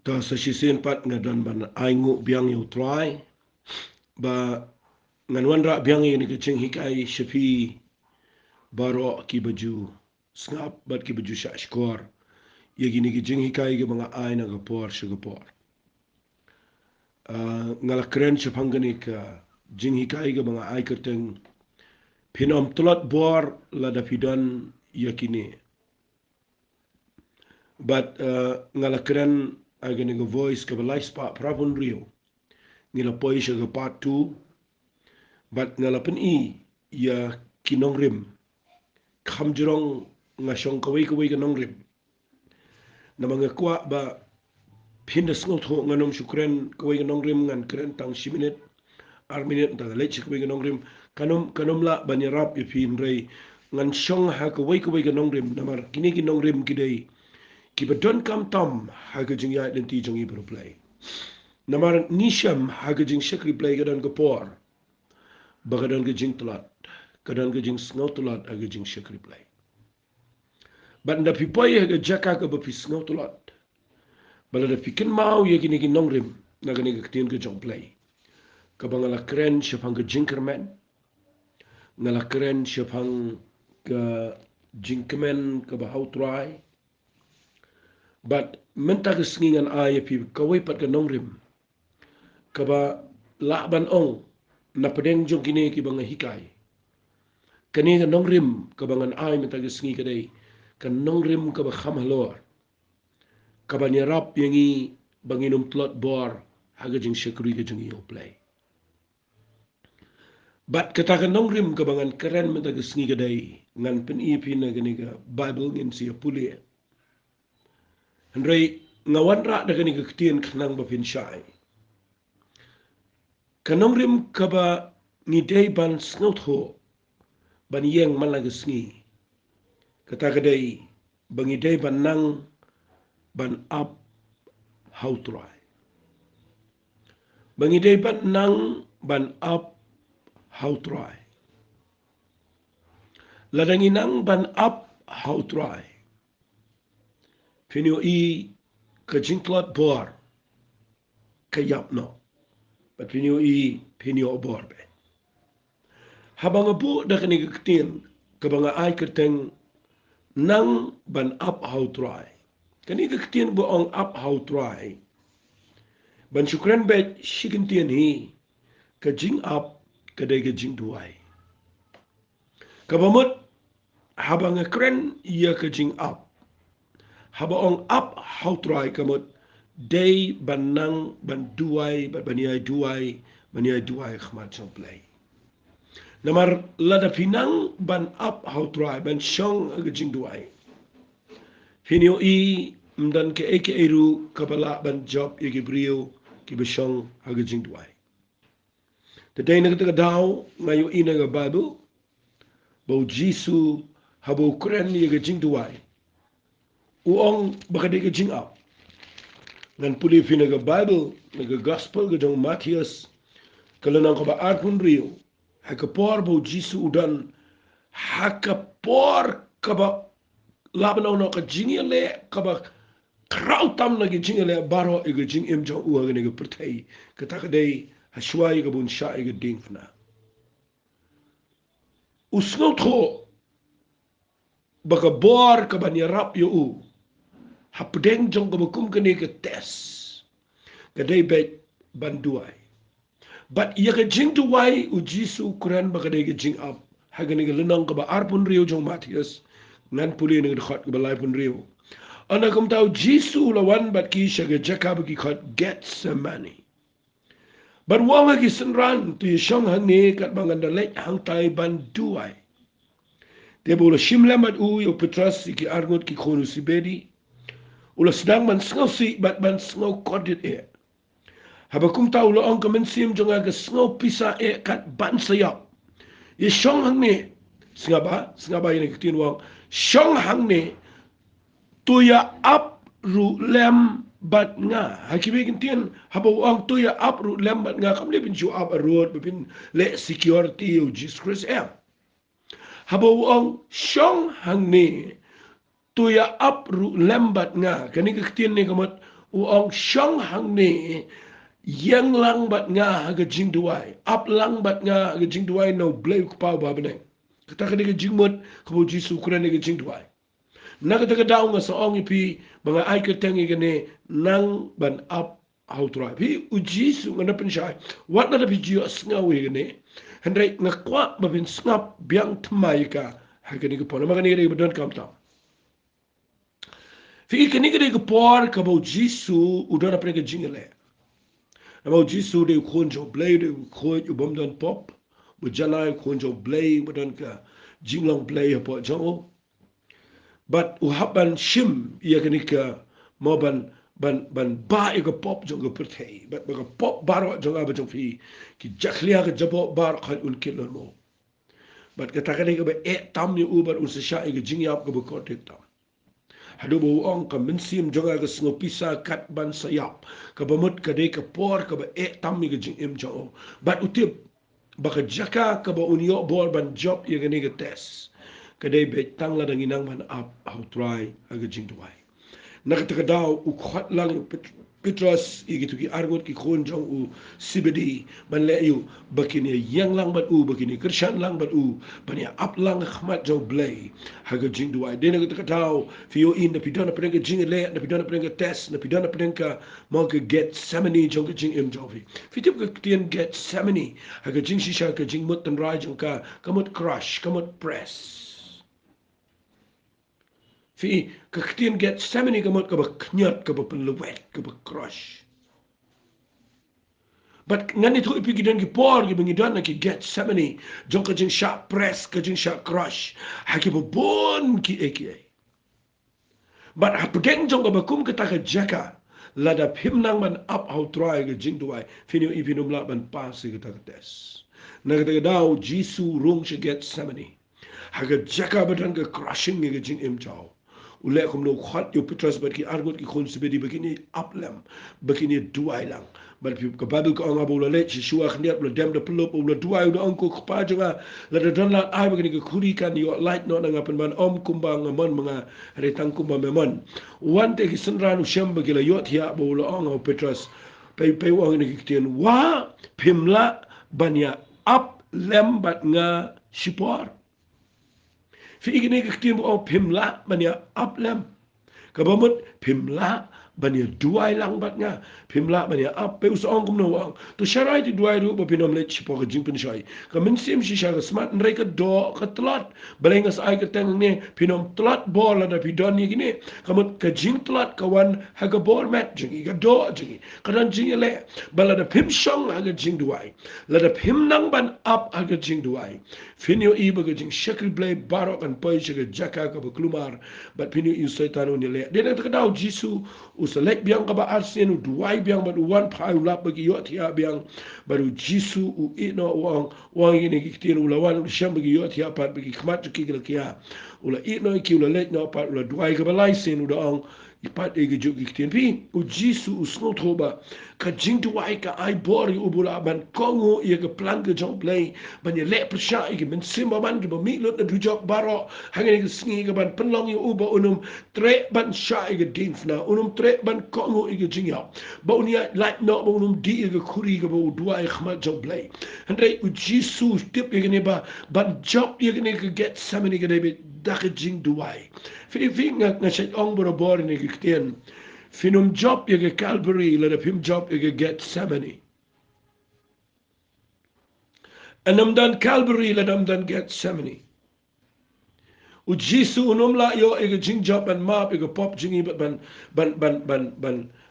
ta sa sisin pat ngadan ban aingu biang yu try ba ngan wan ra biang ni ke ching hikai shafi baro ki baju snap bat ki baju sha skor ye gini ki jing hikai ke mga ai na gapor shugapor ngala kren shapangani ka jing hikai ke mga ai kerteng Phin Tlot bor la da fidan yakini but ngala kren agani go voice ka balai spa prabun rio ngila poi sha part 2 but ngala pen I ya kinong rim kham jurong ngashong kawai kawai ka nong rim na mga kwa ba pindas ngot ho nganom shukren kawai ka nong rim ngan kren tang shiminit arminit ta lech kawai ka nong rim kanom la banyarap ya phin rei ngan shong ha kawai kawai ka nong rim namar kini ki nong rim kidai ki ba don kam tam ha ka jing ya den ti jong I pro play namar nisham ha ka jing shakri play ka dan ka por ba ka dan ka jing Tlot ka dan ka jing sngot Tlot ha ka jing shakri play but da pipoy ha ka jaka ka ba pi sngot Tlot bala da pikin mau ye kini ki nong rim na ka ni ka tin ka jong play ka ba ngala kren shapang ka jinkerman ngala kren shapang ka jinkmen ka ba how try but menta ka singingan ay pi kawai pat ka nong rim ka ba laban ong na pedeng jong kini ki banga hikai kani ka nong rim ka bangan ay menta ka singi kadai ka nong rim ka ba kham halor ka ba nyarap yangi banginum Tlot bor haga jing shakri ka jing yo play but kata ka nong rim ka bangan keren menta ka singi kadai ngan pen I pi na gani ka bible ngin siya puli Henry ngawan ra da gani ka ktien khnang ba pin shai kanong rim ka ba ni day ban snot ho ban yeng malaga sngi kata ka day bangi day ban nang ban up how try bangi day ban nang ban up how try ladangi nang ban up how try Phin I ka jing Tlot bor kayap no but Phin I bor be habang abu da kani ka ktien ka banga ay kerteng nang ban up how try kani ka ktien bo ong up how try ban shukran bet shikintien hi ka jing up kadai ka jing duai ka bamut habang a kren ia ka jing up haba ong up how try kamut day ban nang ban duai baniai duai khmat chong play namar lada pinang ban up how try ban shong ka jing duai Phin I mdan ke eke eru kabala ban job ye brio ki bashong haga jing duai today na ka daw ngayo ina ga bible bo jisu habo kren ye ga jing duai uong baka de ga jing up ngan puli Phin ga bible ga gospel ga jong Matthias kalanang ka ba arpun rio haka por bo jisu udan haka por ka ba laban no ka jing le ka ba kraw tam na gi jing le baro e ga jing em jong u ga ne ga pertai ka ta ka dei hashwai ga bun sha e ga dingfna usnot ho baka bor ka ban yarap yo u hapdeng jong ka bakum ka ne ka tes ka dei bet ban duai but ya ka jing duai u jisu kuran baka dei ka jing up ha ga ne ga lenang ka ba arpun rio jong Matthias nan puli ne ga khot ka ba lai pun rio ana kum tau jisu lawan bat ki shaga jakab ki khot get some money but wanga ki senran tu shong hang ne kat bangan da lek hang tai ban duai te bola shimlamat u yo petras ki argot ki khonu sibedi ula sedang man sngau si bat ban sngau kodit e habakum tau lo ong kamen sim jonga ga sngau pisa e kat ban sayap ye shong hang ne sngaba ini kitin wang shong hang ne tuya up ru lem bat nga hakibe kintian haba ang tuya up ru lem bat nga kamle bin show up a road bin le security u Jesus Christ haba ang shong hang ni tuya up ru lem bat nga kani kitin ni kamat uong shong hang ne yang lang bat nga haga jing duai up lang bat nga haga jing duai no blay ku pau ba bene kata ka diga jing mut ko jisu kuran diga jing duai naga daga daw nga sa ong ipi mga ay ka tangi gane nang ban up how try pi u jisu nga napan siya wat na pi jiyo sngawi gane handai nga kwa babin snap biang tmai ka haga diga pon mga ni diga badon kam ta fi ikani diga por ka bo jisu udana pre ka jingale Nama Jisu de kunjo blay de kuj ubom don pop, bujalai kunjo blay budan ka jinglong blay hapo jango. But uhaban shim iya kanika mo ban ba ika pop jango pertei. But baga pop baro jango abajang fi ki jaklia ka jabo bar kan un kilon mo. But kata kanika ba tam yu ubar unsasya ika jingyap ka bukote tam. Hadu bu ong ka mensim jonga ka snopisa kat ban sayap ka bamut ka de ka por ka ba tam mi ka jing im jong bat utip baka jaka ka ba unyo bor ban job ye gani ka test ka de be tang la dang inang ban up how try aga jing tuai nakataka daw u khat lang Petros igitu ki argot ki khon jong u sibedi ban le yu bakini yang lang bat u bakini krishan lang bat u bani up lang khmat jong blay haga jing duai dena ka taw fi yo in na pidana prenga jing le na pidana prenga test na pidana prenga mo ka get semani jong ka jing im jovi fi tip ka tien get semani haga jing shisha ka jing mut tan rai jong ka kamut crush kamut press Fi kaktian get semeni kamot ka ba knyat ka ba penlewet ka ba crush. But ngani tu ipi gidan ki por ki bengidan na ki get semeni jong ka jing sharp press ka jing sharp crush. Haki ba bon ki eki. But hapudeng jong ka ba kum ka taka jaka lada pimnang man up how try ka jing duai finyo ipi numla ban pas ka taka tes. Nagataga daw jisu rung si get semeni. Haga jaka badan ka crushing ka jing im chow. Ulek kum no khat yo Petros bat ki argot ki khon sibedi begini aplam begini duai lang bat pi ka babel ko anga bola le si shuak ndiat bla dem de pelop bla duai do angko kpa jonga la de don la ai begini ka khuri kan yo light no nga pen ban om kumbang mon mga retang kumba memon wan te ki senran shem begila yo thia bola anga Petros pe wang ni ki tien wa pimla banya up lem bat nga shipor Fi igini kaktin mo pimla banya aplem. Kabamut pimla banya duai lang bat nga. Pimla banya ap pe usong kum nawang. To syarai ti duai ru bapinom let sipo ka jing pinsyai. Kaminsim si siya ka smart nray ka do ka Tlot. Balay nga sa ay ka teng ni pinom Tlot bol na pidon ni gini. Kamut ka jing Tlot kawan haga bol mat jingi ka do jingi. Kadan jingi le. Bala da pim syong haga jing duai. Lada pim nang ban ap haga jing duai. Finyo iba ka jing shakil blay barok an pay siya ka jaka ka baklumar. Bat finyo yung saitano nila. Di na takadaw Jisu usalek biyang ka ba arsin u duway biyang bat uwan pa ulap bagi yot hiya biyang baru Jisu u ino uang ini kikitin ulawan siyang bagi yot hiya pat bagi kmat ju kikil kiya. Ula ino iki ula lek no pat ula duway ka ba laisin u daang ipat ege juk kikitin. Pi u Jisu u snot hoba ka jing duway ka ay bori u bula ban kongo iya ka plan ka jong play ban ya lek persya ege men simba man ki ba miklot na dujok baro hangin ege singi ka ban penlong yu uba unum tre ban sya ege dinfna unum tre ban kongo ege jing yao ba unia like no ba unum di ege kuri ka ba u duway khmat jong play handai u Jisu tip ege ne ba ban job ege ne ka get saman ege ne daka jing duway fi nga syait ong borobor ne ege ktian Finum job yage Calvary, let up him job yage Gethsemane. And done Calvary, let him done Gethsemane. U Jisu unumla yo yage jing job and map yage pop jingi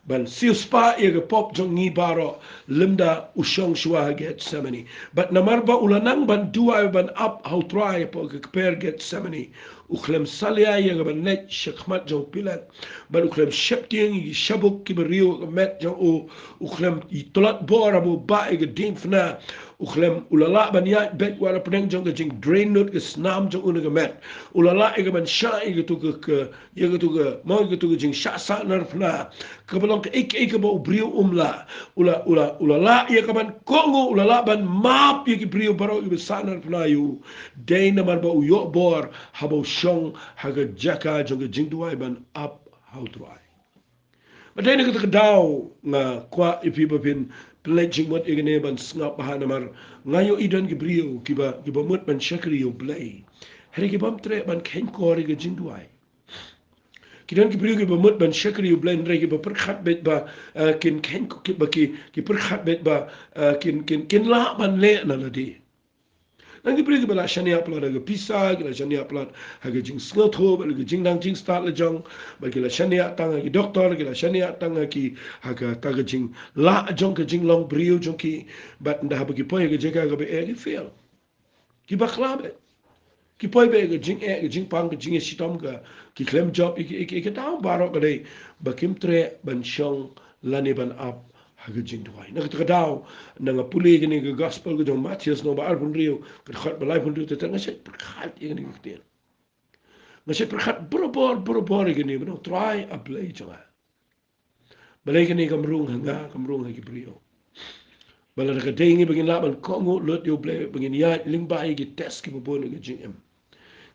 ban siu spa yage pop jongi baro limda ushong shua Gethsemane. But namarba ulanang ban dua ban up how try po kper Gethsemane. Uklem salia yang bernet syakmat jauh pilat, baru uklem syapting syabuk kiberiu met jauh uklem itolat bor abu bae ke dimfna uklem ulala banyak bet wala peneng jauh ke jing drain nut ke snam jauh unek met ulala ke ban syai ke tu ke yang ke tu ke mau ke tu ke jing syasa narfna kebelong ke ik ke bau beriu umla ulala ia ke ban kongo ulala ban map ia ke beriu baru ke besar narfna yu day namar bau yok bor habau shong haga jaka jonga jingduai ban up how try Ada ni kita kedau nga kwa ipi bapin pledging mot igene ban snap bahan amar ngayo idan gibriu kiba mot ban shakri yo blay. Hari kibam tre ban ken kori ge jingduai. Kidan gibriu kiba mot ban shakri yo blay nre kiba perkhat bet ba kin ken kiba ki perkhat bet ba kin la ban le na ladi. Nanti beri kebala shani upload aga pisa, kila shani upload aga jing skill thob, aga jing dang jing start le jong, bagi kila shani tang aga doktor, kila shani tang aki aga taga jing la jong ke jing long brio jong ki, bat ndah bagi poi aga jeka aga be egi fail. Ki baklabe. Ki poi be aga jing pang ke jing sitom ka ki claim job iki tahu barok kadai bakim tre ban shong lani ban up haga jing duai nak terkadau nang puli gini ke gospel ke jong Matius no ba pun rio ke khat balai pun rio tetang ngasai perkhat ini ke ngasai perkhat borobor gini no try a play jonga balai gini kamrung hanga kamrung hagi brio balai ka dengi bagin laban kongo lot yo play bagin ya lingbai ki test ki bobon ke jing em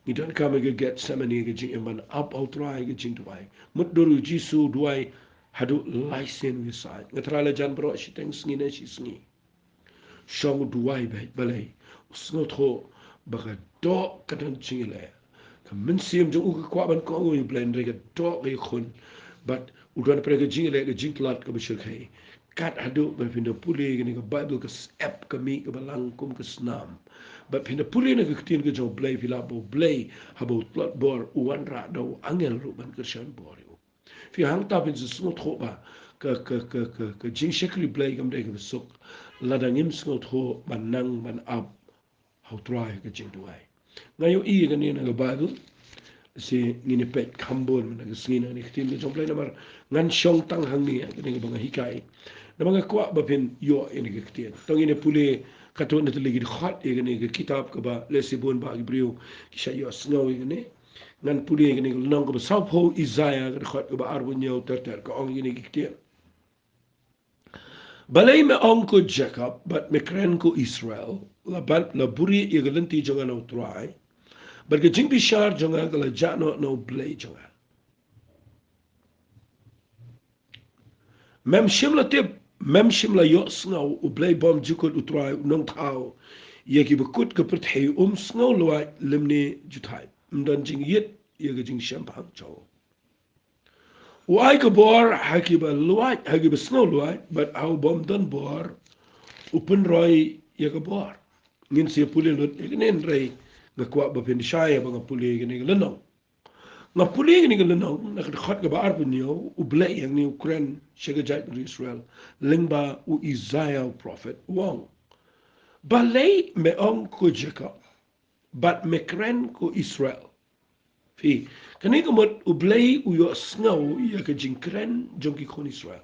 ni don kama ke get samani ke jing em ban up out try ke jing duai mut doru jisu duai hadu laisen wisai ngatrala jan bro shi teng sngi ne shi sngi shong duai bai balai sngo tho baga do kadan chingile ka min sim jong u kwa ban ko u blend re do ge khun but udan pre ge jingile ge jinglat ka bishir khai kat hadu ba pinda puli ge ni ka bible ka app ka mi ka balang kum ka snam ba pinda puli na ge tin ge jo blay pila bo blay habo Tlot bor uwan ra do angel ru ban ka shan bor fi hang ta bin sngo tho ba ka jing shekli blay gam de ge suk Lada ngim sngo tho ban nang ban up how try ka jing duai ngayo I ga ni na bible si ngini pet kambon na ga singina ni tin ga jomplay namar ngan shong tang hang ni ga ni banga hikai na banga kwa ba pin yo ini ga tin tong ini pule kato na tuli gi khat ga ni ga kitab ka ba lesibon ba gi brio ki sha yo snow ga ni ngan pule ga ni ga nang ka ba sau ho Isaiah ga khat ka ba arbun yo ter ka ong ini gi tin balay me onko Jacob, but me kren ko Israel, la buri i galanti jonga no try, but ke jing bishar jonga la jano no blay jonga. Mem shimla tip, mem shimla yos no u blay bom jukot u try nong tau, ye ki bekut ke perthei snow loai limni jutai, mdan jing yit ye ke jing shampang chow. Wai ke bor haki ba luat haki ba snow luat but au bom dan bor upen roi ya ke bor ngin si puli lut nen rei ga kwa ba pen shaya ba puli ni ga lenong na puli ni ga lenong na khat ga ba ar pun yo u blai yang ni Ukraine shega jai Israel lingba u Isaiah prophet wong ba lei me on ko Jacob but me kren ko Israel fi kani ko mot u blay u yo snow ya ka jinkren jonki kon Israel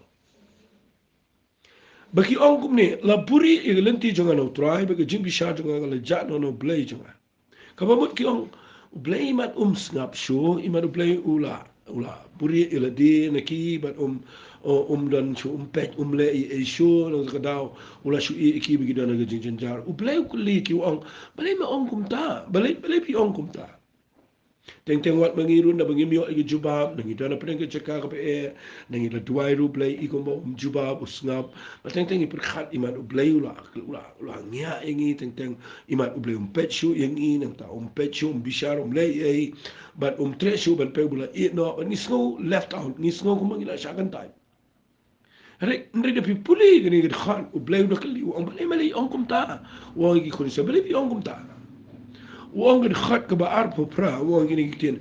baki ong kumne la buri e lenti jonga no try baki jimbi sha jonga la jano no blay jonga ka mot ki ong u blay mat snap show I mat u blay ula buri e la de na ki but dan shu pet le e show no ka daw ula shu e ki bagi dana ga jinjar u blay ku li ki ong balay ma ong kumta balay pi ong kumta teng wat mangirun na bangimyo igi jubab nangi dana pren ke chaka ka pe nangi la duai ru play I kombo jubab usngap ba teng I perkhat iman u play ula ngia ingi teng iman u play pet shu ingi nang ta pet shu bishar lay ei but tre shu ban pe bula I no ni snow left out ni snow ko mangila shakan tai Ndre de pipuli gani gid khan u play u kali u ang mali ong kumta wa igi khoni sa bali ong kumta wong gid khat ka ba arpo pra wong gini gitin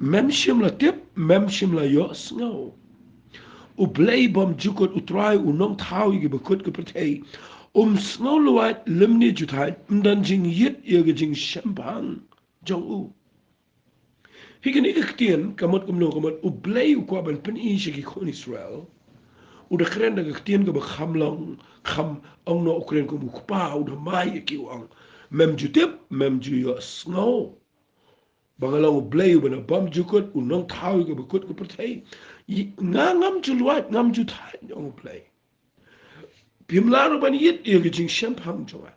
mem shimla tip mem shimla yo snow u blay bom jukot u try u nong thau gi bekut ke prtei snow luat limni jutai mdan jing yit ye jing shampang jong u hikin iktien kamot kamot u blay u kwa ban pen I shiki kon Israel u de kren da iktien ga ba khamlong kham ong no ukren ko mu pa u de mai ki wang mem jutip mem ju yo snow bangalang u blay u bana bam jukot u nong thau ga bekut ko prtei ngam ju luat ngam ju thai ong blay pimlaro ban yit ye jing shampang joa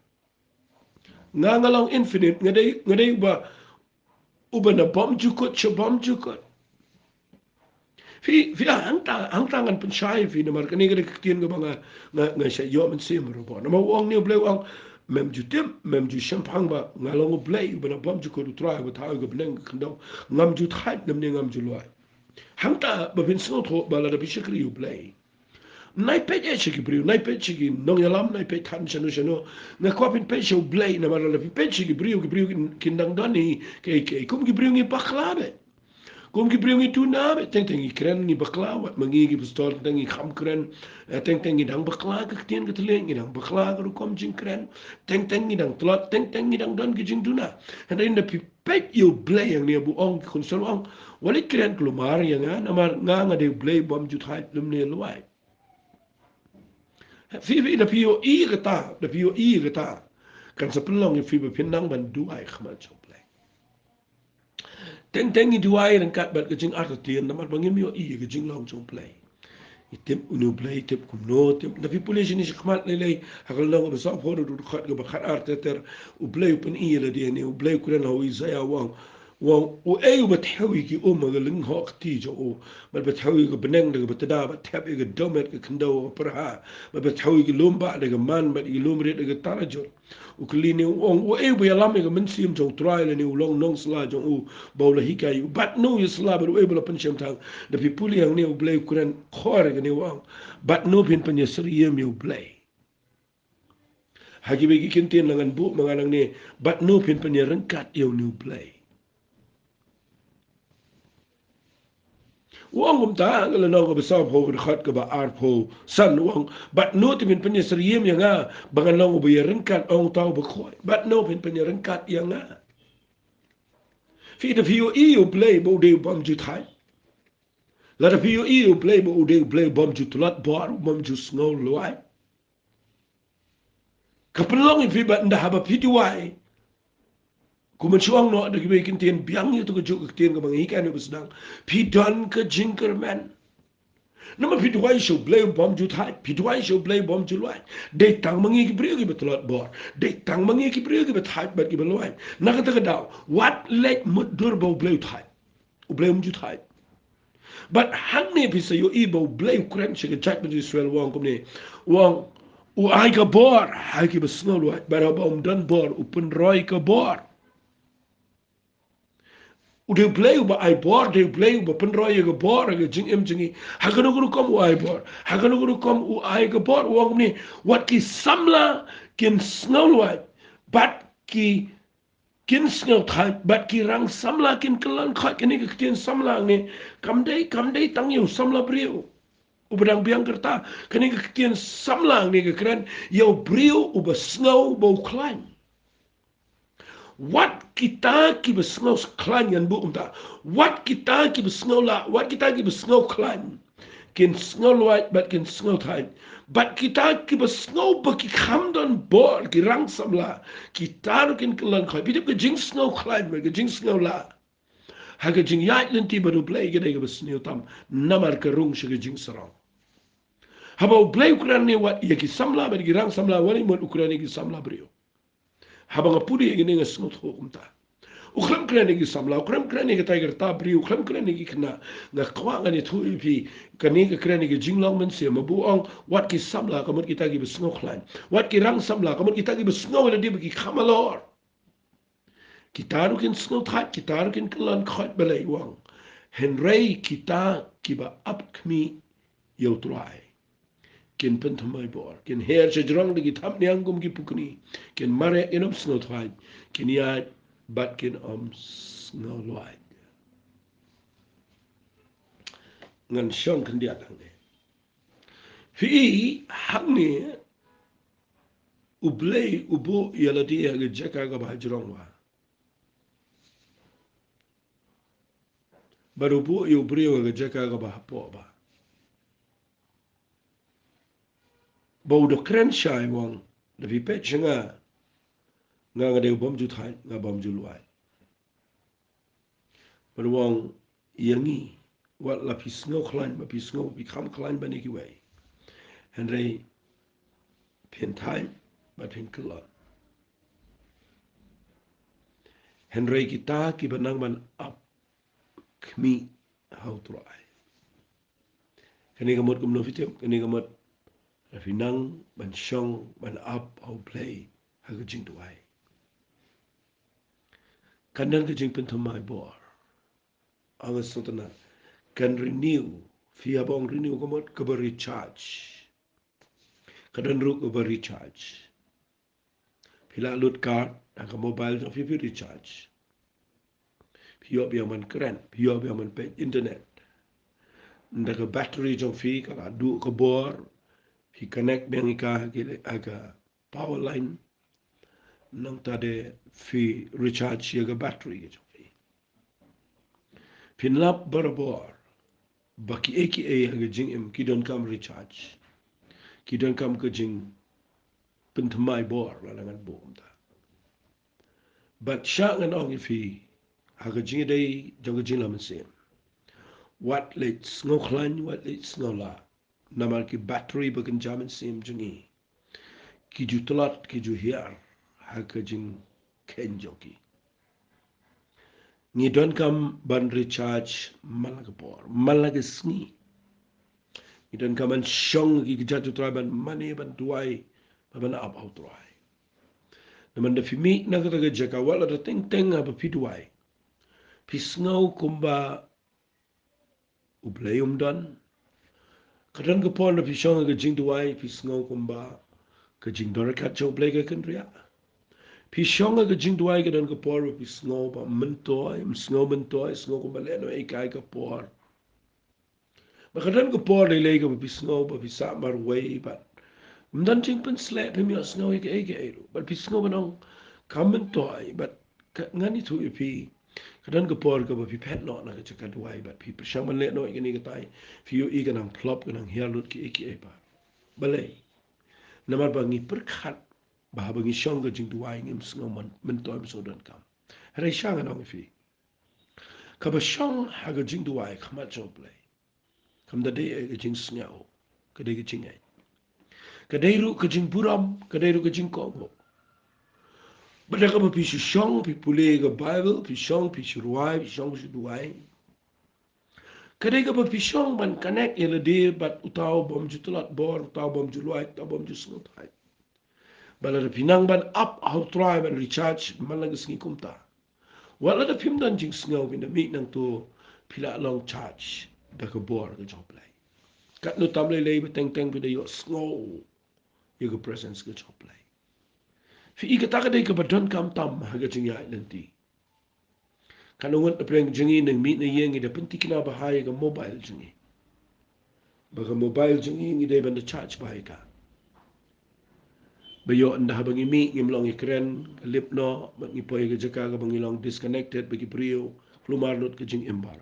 ngalang infinite ngadai ba u bana bam jukot che bam jukot fi hang tangan pensyai fi namar kani kada ketien ga banga nga sya yo men sim ro nama wong ni bleu ang mem ju tem mem ju champagne ba ngalong bleu bana bom ju ko tra ba ta ga bneng kndo ngam ju thait nam ne ngam ju loai hang ta ba bin so tho ba la da bi shikri yu bleu nai pe je chiki briu nai pe chiki nong yalam nai pe tan chanu chanu na ko pin pe show blay na mara la pe chiki briu kin dang dani ke kum ki briu ngi baklabe kum ki briu ngi tu na be teng teng i kren ngi baklawa mangi gi pistol teng i kham kren teng teng i dang bakla ka tien ka tele ngi dang bakla ka kom jing kren teng teng i dang tlot teng teng i dang don ki jing tuna and in the pe you blay yang ni bu ong kun sol ong wali kren klumar yang na mar nga de blay bom ju thai lum ne luai fi da pio i gata da pio i gata kan sa pelong fi be pinang ban duai khama chople teng teng i duai ran kat bat kajing ar tien na mar bangim yo i kajing long chople item unu play tip kum no tip da fi police ni khmat le le hakal no ba sa photo du khat ga ba khat ar ter u play pen i le de ni u play kuran ho i za ya wang وأيو بتحوي كي أمة لين هاك تيجا أو ما بتحوي كبنان ده بتدا بتحب كدومت كندو برها ما بتحوي كلوم بعد كمان بعد كلوم ريت كتارجور وكليني وأيو بيلامي كمن سيم جو تراي لني ولون نون سلا جو أو بولا هيكاي but no يسلا but أيو بلا بنشم تang the people yang ni ublay kuran khore ni wang but no pin pen yesriyem you ublay hagi begi kintin langan bu manganang ni but no pin pen yerengkat you ni ublay wong gum ta ngala no go besam ho de khat ga ba ar pho san wong but no ti min pen yesriyem yang a bangan no go yerengkat ong tau ba khoi but no pin pen yerengkat yang a fi de fi you ublay bo de bom ju thai la da fi you play bo de play bom ju Tlot bar bom ju snow loai kapelong fi ba nda haba fi duai kuma chuang no da gibe kin tien biang yu to ju tien ga bang hi kan busdang fi don ka jinker man nama fi duai show play bom ju thai fi duai show play bom ju loai de tang mangi ki brio gi Tlot bar de tang mangi ki brio gi thai ba gi loai na ka ta da what let mud dur bo play thai u play ju thai but hang ne pisa yo ibo blay kren chike chat mit Israel wong komne wong u ai ka bor hai ki besno lo but ba dan bor u pen roy ka bor u de blay u ba ai bor de blay u ba pen roy ka bor ga jing em jingi ha ga no kom u ai bor ha ga no kom u ai ka bor wong komne what ki samla kin snow lo but ki kin snow thai but ki rang samla kin kelan khat kin ki kin samla ne kam dei tang yu samla brio ubedang biang kerta kini ke kian samlang ni ke keren yau brio uba snow bau klan what kita ki be snow klan yan bu umta what kita ki be snow la what kita ki be snow klan kin snow white but kin snow time but kita ki be snow ba ki khamdon bor ki rang samla kita kin klan khai bidip ke jing snow klan me ke jing snow la ha ke jing yat lenti baru play ke de ke snow tam namar ke rung shi ke jing sarang Habau blay ukuran ni wat ia ki samla bagi girang samla wani mon ukuran ni ki samla brio. Habang apudi ia ni ngasngot ho kumta. Ukram kran ni ki samla, ukram kran ni ki tiger ta brio, ukram kran ni ki kena ngakwa ngani thu ipi kani ki kran ni ki jinglong men se mabu ong wat ki samla kamut kita ki besngok lan. Wat ki rang samla kamut kita ki besngok la di bagi kamalor. Kita rukin snot hat, kita rukin kelan khat balai wang. Henry kita ki ba upkmi yau tuai. Ken pentamai bor ken her sejrong de tham niang gum gi pukni ken mare enom snow thai ken ya bat ken snow loai ngan shong kan dia tang ne fi hang ne ublei ubo yala dia ge jaka ga ba jrong wa baru bu yu brio ge jaka ga ba po ba bau do kren shai wang de vi pe chenga nga de bom ju thai nga bom ju luai baru wang yangi wat la pisngo klan ma pisngo bi kham klan bani ki wei henry pin thai ba pin klon henry kita ki banang ban up kmi how try kani gamot kum no fitem kani gamot finang ban shong ban up au play ha ga jing tuai kanan ga jing pen thamai bor anga sotana kan renew fia bong renew gamot ka ba recharge kadan ru ka ba recharge pila lut card ka mobile jo fi recharge pio biang man keren pio biang man pe internet ndaga battery jo fi ka du ka bor fi connect biang ka aga power line nang tade fi recharge yaga battery jo fi pinlap barabor baki eki aga jing em kidon kam recharge kidon kam ka jing pentamai bor lalangan bom ta but sha ngan ong fi aga jing dai jaga jing lam sem what let's ngo khlan what let's ngo la namal ki battery bagan jaman sem jungi ki ju Tlot ki ju hiar haka jing ken joki ni don kam ban recharge malagapor malagasni ni don kam an shong ki jatu traban mani ban tuai ban up out tuai naman da fimi na kata jaka wala da teng teng apa piduai pisngau kumba ublayum don kadang ke pon na pisong ke jing tuai pisngau kumba ke jing dorakat jo blay ke kendria pisong ke jing tuai ke dan ke por pisngau ba mentoy sngo kumba le no e kai ke por ba kadang ke por le ke pisngau ba pisa mar way ba mdan jing pen slap him yo sngo ke ero ba pisngau banong kamen toy but ngani tu ipi kadang ke por ke ba pi pet no na ke chaka tuai ba pi pisang man le no ke ni ke tai fi yo i ke nang klop ke nang hialut ke ba balai namar bangi perkhat bah bangi syong ke jing tuai ngim sngo man mentoy so don kam rai syang anong fi ka ba syong ha ke jing tuai khamat jo play kam da de ke jing sngo ke de ke jing ai ke de ru ke jing buram ke de ru ke jing ko bada ka ba pi syong pi pule ke bible pi syong pi ruai pi syong pi duai kadai ka ba pi syong ban connect ele de bat utau bom ju Tlot bor utau bom ju luai utau bom ju sngo tai bala da pinang ban up how try ban recharge malaga sngi kumta wala da pim dan jing sngo bin da mi nang to pila long charge da ka bor ka job lai kat no tam le ba teng teng bi da yo sngo yo ka presence ka job lai fi i ka ta ka dai ka ba don kam tam ha ga jing ya nanti kanungan na preng jingi nang mi na yengi da penti kina bahaya ka mobile jingi baga mobile jingi ngi dai ban da charge bahaya ka bayo anda habangi mi ngim long ikren lip no ngi poy ga jaka ga bangi long disconnected bagi prio flumar not ka jing embar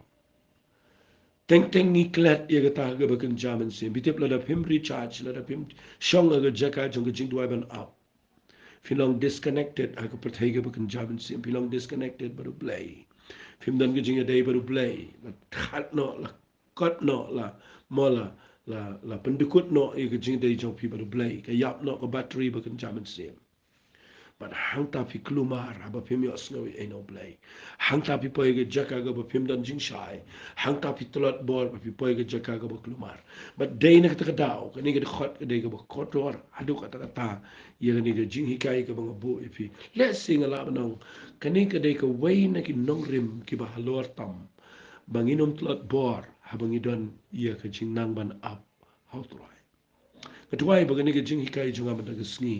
teng teng ngi klet ye ga ta ga bakan jaman se bitep la da pim recharge la da pim shong ga jaka jong ga jing duai ban up filong disconnected aga perthai ga bakan jaman se filong disconnected baru play phim dan ke jinga day baru play la khat no la kot no la mola la pendukut no e ke jinga day jong pi baru play ka yap no ka battery ba kan jaman sem but hang ta pi klumar aba phim yo snow e no play hang ta pi poy ke jaka ga ba phim dan jing shai hang ta pi Tlot bor ba pi poy ke jaka ga ba klumar but day na ka daw ka ni ga khot ka day ga ba kotor adu ka ta ye ni ga jing hikai ka ba bo e pi let's sing a lot nong kani ka day ka way na ki nong rim ki ba halor tam banginom Tlot bor habang idon ye ka jing nang ban up how to Ketuai bagani ke jing hikai junga ba ga sngi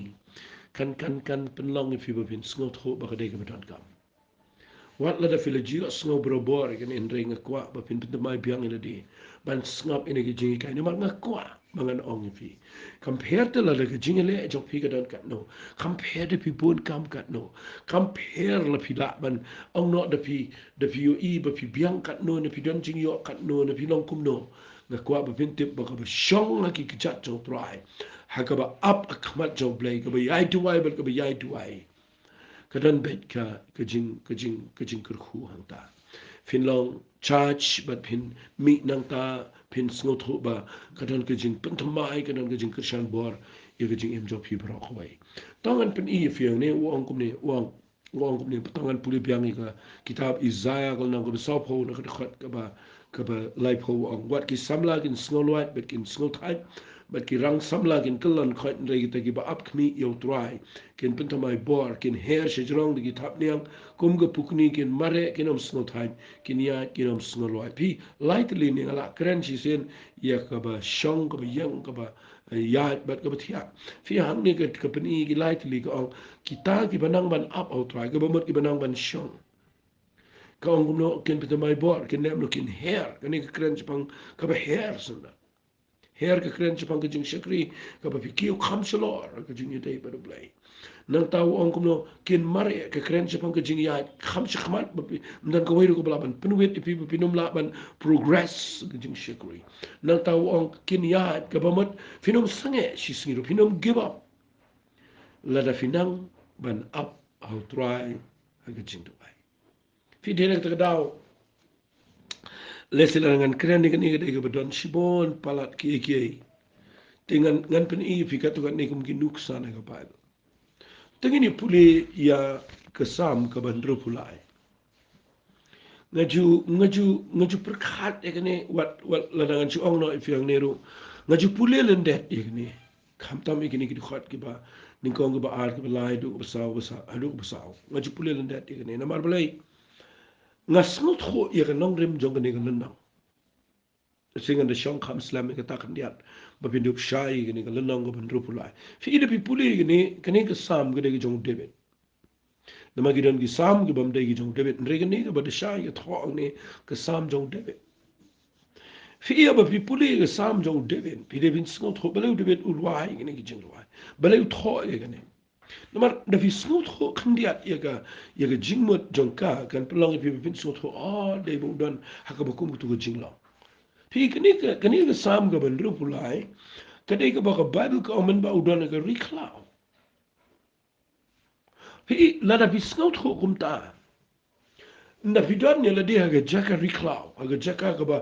kan penlong if you been sngot ho ba kadai ka beton kam wat la da filajio sngo brobor kan en ring kwa ba pin pin mai biang ina di ban snap ina ke jing kai ni ma ngakwa mangan ong fi compare to la da ke jing le jok fi ka don kat no compare to pi bun kam kat no compare la pi la ban ong no da pi yo i ba pi biang kat no na pi don jing yo kat no na pi long kum no ngakwa ba pin tip ba ka ba shong la ki kichat jong try ha ka ba up a khamat jong play ka ba yai tu wai ba ka ba yai tu wai kadan bet ka jing kurku hang ta fin long charge but pin mi nang ta pin sngot ho ba kadan ka jing pen thamai kadan ka jing krishan bor ye ka jing em job hi bro khwai tongan pen i fiang ne wong kum ne wong kum ne tongan puli biang ka kitab Isaiah kal nang ko sa pho na ka khat ka ba kaba lai po ang wat ki samla kin snol wat bet kin snol type bet ki rang samla kin kelan khot rei ta ki ba up kmi yo try kin pinta mai bor kin hair she jrong di tap niang kum ga pukni kin mare kin om snol type kin ya kin om snol wat pi lightly ni ala kren shi sen ya kaba shong kaba yang kaba ya bet kaba thia fi hang ni ka kapani ki lightly ka kita ki banang ban up out try ka ba mot ki banang ban shong kau ngumno ken pita mai bor ken nem no kin hair kani ka kren chapang ka ba hair sunda hair ka kren chapang ka jing shakri ka ba fikio kham shalor ka jing yai ba blai nang tau ong kumno ken mare ka kren chapang ka jing ya kham shkhmat mdan ka weiru ko blaban penwet ipi pinum la ban progress ka jing shakri nang tau ong ken ya ka ba mot finum sange shi singiru finum give up lada finang ban up how try ka jing tu fi direk tak daw lesilangan keren ni kan ni ke bedon sibon palat ki dengan ngan pen i fi katu kan ni kum kinuksa na ka pa tengini puli ya kesam ke bandro pulai ngaju perkhat ya kene wat ladangan si ong no fi ang neru ngaju puli lendet ya kene khamtam ikini ki khot ki ba ningkong ba ar ki ba lai du ba saw adu ba saw ngaju puli lendet ya kene namar balai ngasnut kho ya kan nong rim jong ni kan nang singan de shong kham slam ka ta kan diat ba pindup shai ni kan nang ko bandro pulai fi ide pi puli ni kan ka sam ga de jong debet nama gidan gi sam gi bam de gi jong debet re ni ka ba de shai ka tho ni ka sam jong debet fi ia ba pi puli ka sam jong debet pi de bin snot kho ba le debet ulwai ni gi jong ulwai ba le tho ye kan namar da fi snot ho khandiat ya ga jingmot jongka kan pelong fi fin snot ho de bu don haka ba kum tu ga jinglong fi kani ka sam ga ban ru pulai ka de ka ba ka bible ka omen ba udon ga riklau fi la da fi snot ho kum ta na fi don ne la de ga jaka riklau ga jaka ka ba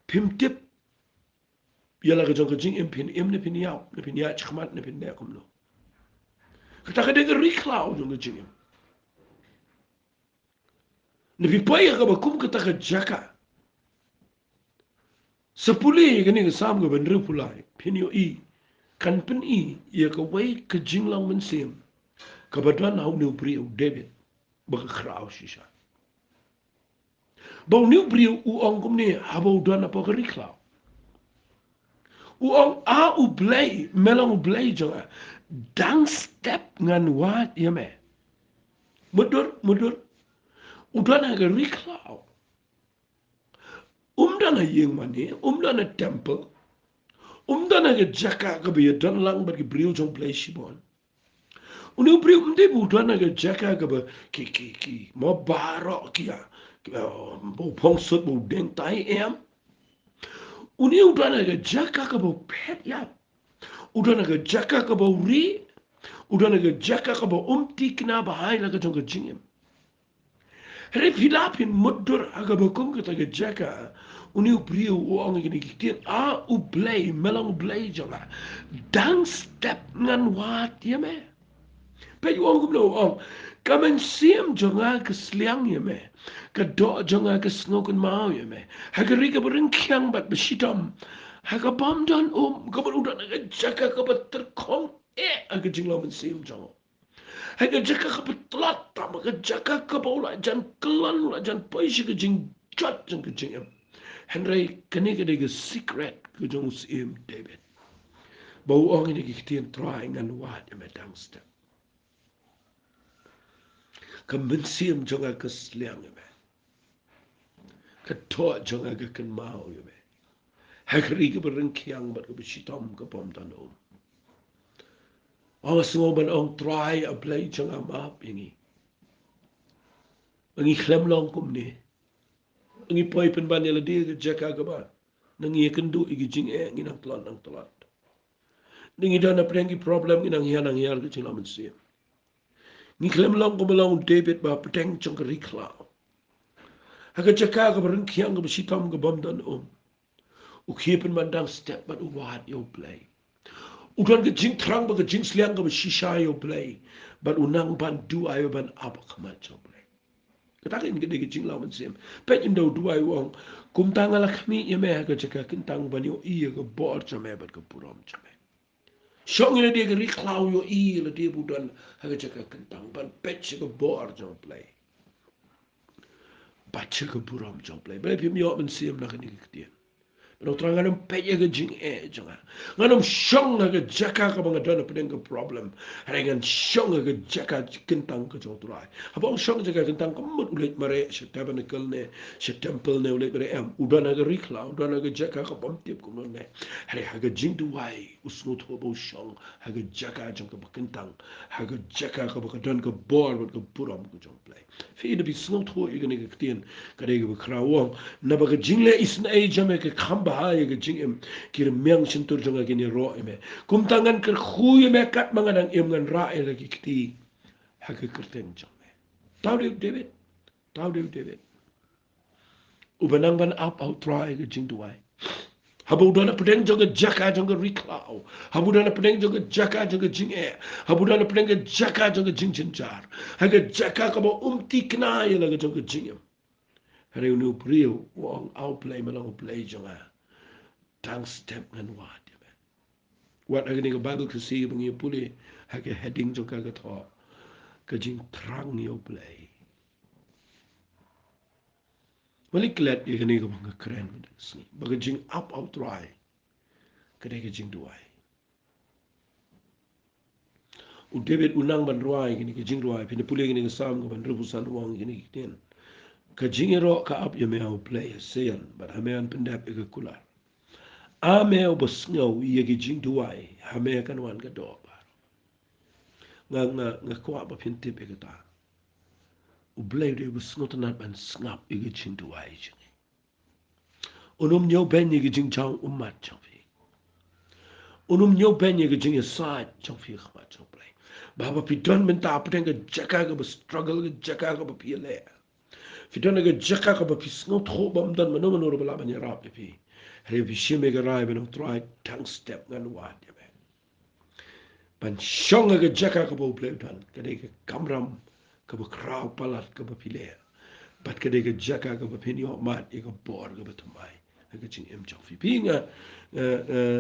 pimtip ya la ga jong ga jing impin ne pin ya chkhmat ne pin ne kum no kita ka de riklau jong jing ne fi pai ka ba kum ka ta ka jaka sepuli ka ni sam ga ban ru pulai pinyo i kan pen i ya ka wai ka jinglang men sim ka ba dan hau nu brio david ba ka krau shisha ba nu brio u ong kum ni ha ba dan apa ka riklau u ong a u blai melang u blai jonga dang step ngan wat ya me mudur udana ga riklau umdana yeng mani umdana temple umdana ga jaka ga bi dan lang ba ki bril jong play shibon unu bril umde bu udana ga jaka ga ba ki mo baro ki ya bo pong sut bo deng tai em uni udana ga jaka ga bo pet ya udana ga jaka ga bo ri udana ga jaka ga bo tikna ba hai la ga jong ga jingem Hre filapin mudur aga bakum kita ga jaka uni upriu uang gini kitin a ublay melang ublay jonga dang step ngan wat ya me pe uang kumno uang kamen siam jonga kesliang ya me do jonga kesnokun mau ya me hagari ka bering kyang bat besitam haga bam dan kabar udan aga jaka kabar terkong aga jinglaman siam jonga Hanya jaka ka Tlot, tama ka jaka ka baula jan kelan la jan paisi ka jing jat jang ka jing em. Henry kani ka dega secret ka jong sim David. Bau ong ini kitian trying and wat em dang step. Ka mensim jonga ka sliang em. Ka to jonga ka kan mau em. Hakri ka bereng kiang bat ka bisitom ka pom tanom. Ang sungoban ang try a play chang amap ingi. Ang ikhlem long kum ni. Ang ipoy pen ban yala di jaka ka ba. Nang iyakandu igi jing nginang Tlot. Nang idana prengi problem inang hiyal ka jing laman siya. Ngiklem long kum long David ba peteng chang ka riklau. Haka jaka ka barang kiyang ka basitam ka bamdan Ukhipen mandang step but uwad yo play. Udan ke jing terang ba ke jing sliang ke shisha yo play but unang ban du ayo ban apa kamat yo play Katakin gede ke jing lawan sim. Pet in do duai wong. Kum tangala kami ya me ha ke jaka kentang bani o iya ke bor chame bat ke purom chame. Shong ina dia ke riklau yo iya la dia budan ha ke jaka kentang ban pet ke bor chame play. Baca ke purom chame play. Bale pim yo ben sim na ke ni ke Pero terang anam peja ke jing jangan. Anam syong ke jaka ke bangadana pedeng ke problem. Dengan syong ke jaka kentang ke jodorai. Apa syong jaka kentang ke mut ulit mare se tabernacle ne, se temple ne ulit mare am. Udana ke rikla, udana ke jaka ke pamtip ke ne. Hari haga jing duai usnut ho bo syong haga jaka jang ke kentang. Haga jaka ke bangadana ke bor ke puram ke jong play. Fi ida bi snut ho igene ke ktien kadege be krawong na ba ke jingle isna e jame ke khamba ha ye ke jingem kir myang sintur jonga gini ro eme kum tangan ker khuye me kat mangadang em ngan ra e lagi kti ha ke kerten jame taw de David taw de David ubanang ban up out try ke jing duai habu dana pedeng joga jaka joga riklau habu dana pedeng joga jaka joga jing e habu dana pedeng jaka joga jing jinjar ha ke jaka ka ba umti kna ye lagi joga jingem hari unu priu wong outplay malang play jonga tang step ngan wat ya ben wat agni ke bible ke si bengi puli ha ke heading jonga ke tho ke jing trang yo play wali klet ye gni ke bang keren ben si bag jing up out try ke de ke jing duai u David unang ban ruai gni ke jing ruai pin puli gni ke sam ke ban rebusan wong gni ke ten ke jing ro ka up ye me au play sean but ha me an pendap ke kular ame o bosngo ye ke jing duai ha me kan wan ke do nga kwa ba pin tip e ta u blay de bu snot na ban snap e ge chin tu ai chin unum nyo ben ye ge jing chang mat chang fi unum nyo ben ye ge jing sa chang fi khma chang play ba ba pi don men ta pa ge jaka ge struggle ge jaka ge pi le fi don ge jaka ge pi snot kho bam dan man no ro bla ban ya rap fi re fi shime ge rai ben try tang step ngan wa de ban shong ge jaka ge bo play dan ge de kamram ke kraw palat ke pile bat ke de jaka ke pini o mat e ke bor ke betumai ke chin em chok fi pinga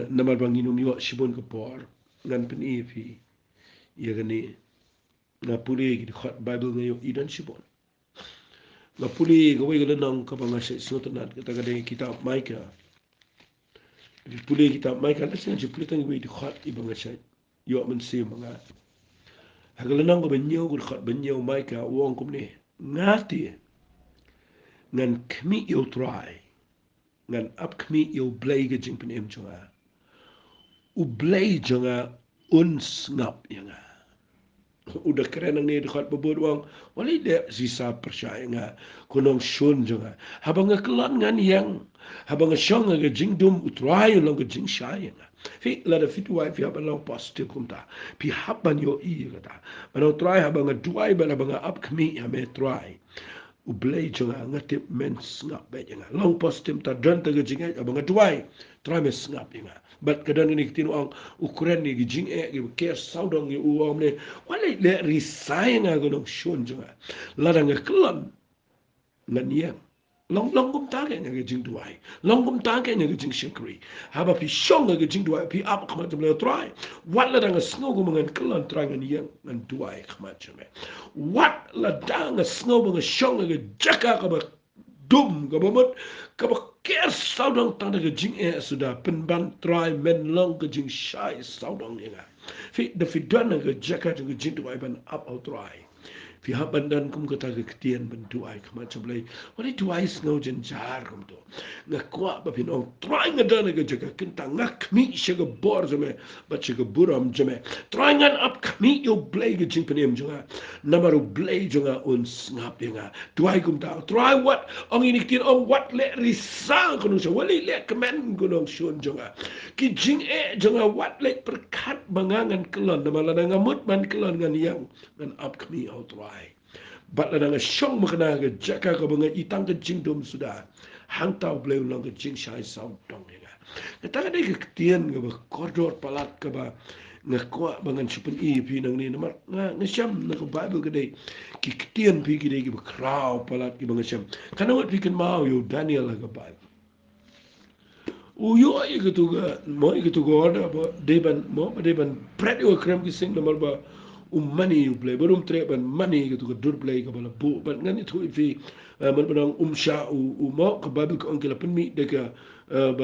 namal bang inum yo shibon ke bor ngan pini fi ye gani na puli ki khot bible ngayo idan shibon na puli ke we ke nang ke bang se sotanat ke ta de kitab maika puli kitab maika la sen puli tang we di khot i bang se yo men se manga hagalanang ko benyo ko khot benyo maika wong kum ni ngati ngan kmi yo try ngan up kmi yo blay ge jing pen em chunga u blay jonga un snap yanga udah keren ni dekat bebod wang wali de sisa percaya nga kunong shun jonga habang kelon ngan yang habang shong ge jing dum utrai long ge jing shay nga fi la de fit wife ya long positive kumta pi haban yo i kata mana try habang duai bala habang up kmi ya me try u blay jonga ngatip men snap be jonga long positive ta dan ta ge jing habang duai try me snap nga bat kadang ni kitinu ang ukuran ni gijing gi ke saudong gi uam ne wale le risai nga gonong shon jonga ladang kelon ngan yang long long kum ta ke nga gijing duai long kum ta ke nga gijing shikri haba pi shong nga gijing duai pi ap khama tum le try wat ladang snow gu ngan kelon try ngan yang ngan duai khama chame wat ladang snow ngan shong nga jaka ka ba dum ga bomot ka ba ker saudang tang da jing sudah penban try men long ke jing shai saudang nga fi the fi dan ga jaka ga jing tu ai ban up out try fi haban dan kum kata ga ketien ban tu ai kama chablai wali tu ai snow jen jar kum to nga kwa ba fi no try nga dan ga jaka kentang nga kmi she ga bor jame ba che ga buram jame try ngan up kmi yo blay ga jing penem jonga namaru blay jonga un snap nga tu ai kum ta try what ong ini kitien ong what le risang kono so wali le kemen kono shon jonga ki jing jonga wat le perkat bangangan kelon namala ngamut man kelon ngan yang ngan up kmi out try bat la nga shong makna ga jaka ka banga itang ka jing dum sudah hang tau bleu lang ka jing shai sound dong nga kata ka de ka tien ga ba koridor palat ka ba ngakwa bangan supen pi nang ni namar ngasham nak Bible gede ki ktian pi gede ki kraw palat ki bangasham kana wat pi kan mau yo Daniel ga Bible uyo ay gitu ga mo gitu go order ba deban mo deban pret yo krem ki sing namar ba money you play barum tre ban money gitu ga dur play ka bala bu ban ngani tu fi man banang sha mo ka Bible ko angela pen mi de ka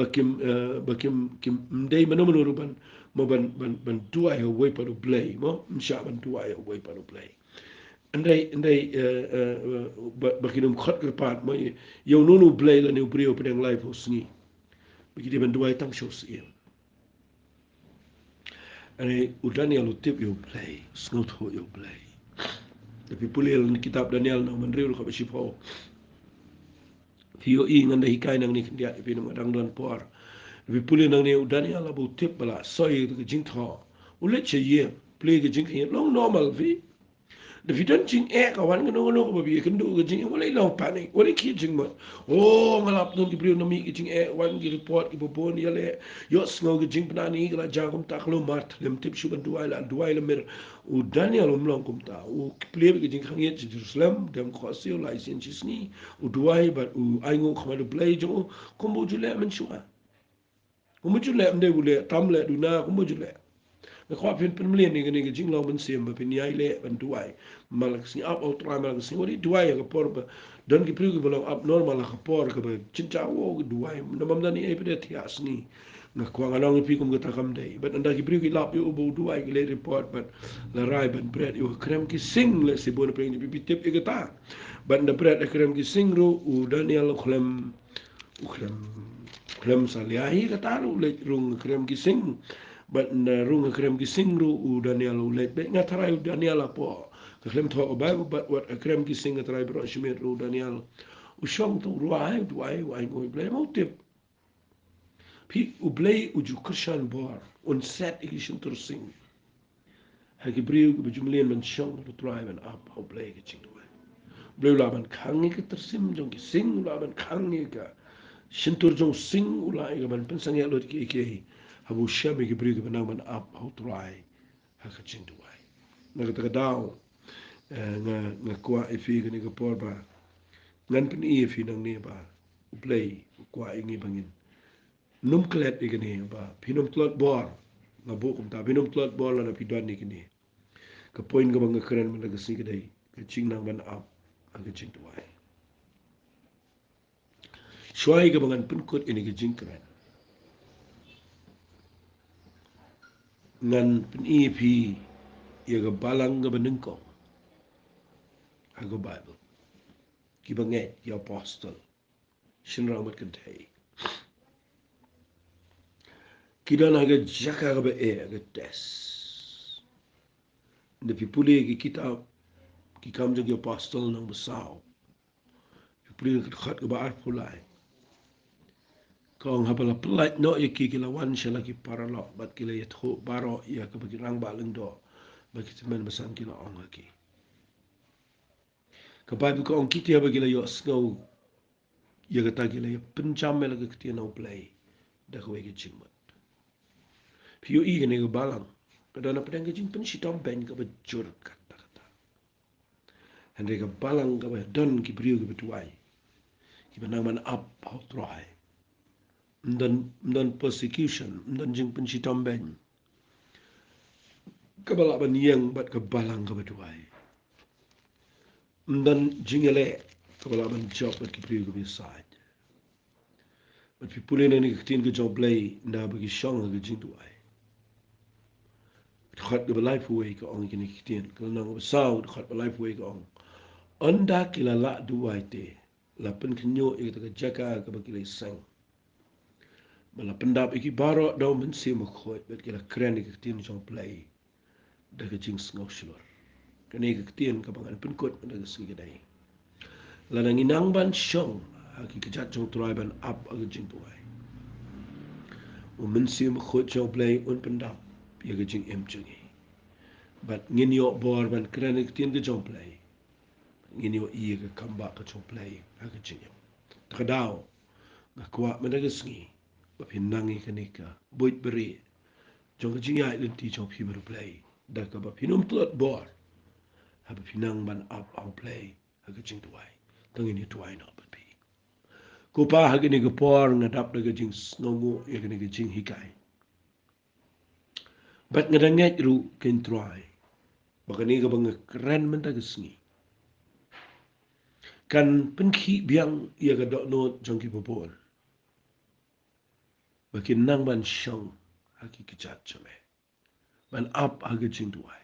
kim mdei manono ban mo ban dua ya way para play mo sha ban dua ya way para play andai bakinum khot kerpat mo yo nunu play la ne brio pedang live hosni bagi ban dua tang shows ya andai udani alu tip yo play snot ho yo play tapi pulil kitab Daniel na manriul ka basipo Tio i nganda hikai nang ni dia pi nang dang dan por vi puli nang ni udani ala bu tip bala soi ke jing tho ule che ye play ke jing ye long normal vi de vi dan jing e ka wan no no ko bi kan du ke jing wala long panic wala ki jing mo oh ngalap nun ki brio nami ke jing e wan ki report ki bobon yale yo sngo ke jing pnani la jangum tak lo mat lem tip shu ban duai la mer udani ala mlong kum ta u play ke jing khang ye Jerusalem dem ko sio license ni uduai but ai ngo khama de play jo kombo jule men shua kombo jule mde bule tamle duna kombo jule na kwa pin pin mlen ni ni jing lo men sim ba pin yai le ban duai malak si up out ra malak si wori duai ga por ba don ki priu ki bolo up normal ka por ka ba chincha wo duai na mam dani e pede tias ni na kwa ngalong pi kum ga takam dei but anda ki priu ki lap yo bo duai ki le report but la rai ban bread yo krem ki sing le si bon pe ni pi tip e ga ta ban da bread e krem ki sing ru u Daniel klem u krem saliahi ka ta ru le rung krem ki sing ban na rung krem ki sing ru u Daniel u le be ngatarai u Daniel apo ka krem tho o ba but what a krem ki sing ngatarai bro shmet ru Daniel u shong tu ruai duai wai ngoi ble mo tip pi u ble u ju krishan bor un set igishun tur sing ha ki briu ku jumlen man shong ru trai ban up ho ble ki ching Bleu la ban kangi ke tersim jong ki sing la ban kangi ka shintur jong sing ula ga ban pensang ya lot ki ke habu shabe ki brig ban man up how try ha ka chin duai na ka dau nga kwa e fi ni ka por ba ngan pen e fi nang ne ba play kwa ingi bangin num klet e ni ba pinum Tlot bor na bu kum ta pinum Tlot bor la na pi don ni ni ka point ga bang keren man ga sing dai ka ching nang ban up aga jing tuai shuai ga bangan pun kot ini ga jing keren ngan pun EP ya ga balang ga benengko aga Bible ki bangai ya apostle shin ramat kentai kidan aga jaka ga ba e aga tes de pipuli ki kitab ki kam jang apostle nang besau pipuli ki khat ga ba ar pulai kong hapala pelai no ya ki lawan shala ki paralo bat ki le tho baro ya ka bagi rang ba leng do bagi teman besan ki la ong ki ka ba ko ong ki ti bagi la yo snow ya ka ta ki le penjam me la ka ti no play da ko ki chimot piu I ne ga balang ka da na pedang ki jing pen si tom ben ka ba jur kata kata hande ka balang ka ba don ki priu ki betuai ki ba man up how try dan persecution dan jing penci tomben kabala ban yang bat ka balang ka batuai dan jingele kabala ban job bat ki priu ka side bat pi pulin ni ka tin ka job lay nda bagi shong ka jing tuai khat ka life way ka ong ki tin ka nang ba saw khat ba life way ka ong anda kila la duai te la pen knyo e ka jaka ka bagi lay sang bala pendap iki baro daw men si mo khoi bet kila kren iki tin jong play da ka jing sngo shlor kani ka tin ka bangan pen kot da ka sigi dai la nang inang ban shong aki ka jat jong try ban up aga jing tuai o men si mo khoi jong play un pendap ya ka jing em jungi but ngin yo bor ban kren iki tin ka jong play ngin yo I ka kamba ka jong play aga jing yo ta daw ga kwa men da ka sigi ba pinangi kanika boit beri jong jing ya le ti jong pi baru play da ka ba pinum Tlot bor ha ba pinang ban up au play ha ka jing tuai tang ini tuai no ba pi ko pa ha ni ga por na dap da ga jing snongo ya ga ni ga jing hikai bat ngadangnya ru ken tuai ba ka ni ga bang keren men ta ga sni kan penki biang ia ga dok no jong ki popol bakin nang ban shong haki kijat chame ban up hagi jing tuai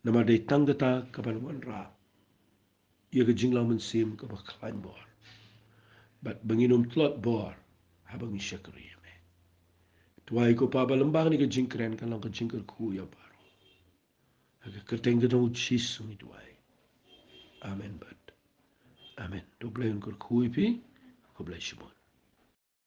nama de tangata ka ban wan ra ia ga jing lamun sim ka ba climb bor bat banginum Tlot bor habang shakri me tuai ko pa balambang ni ga jing kren kan lang ka jing ker ku ya baro hagi kerteng ga dong chis sumi tuai amen bat amen do blain ker ku ipi ko bless you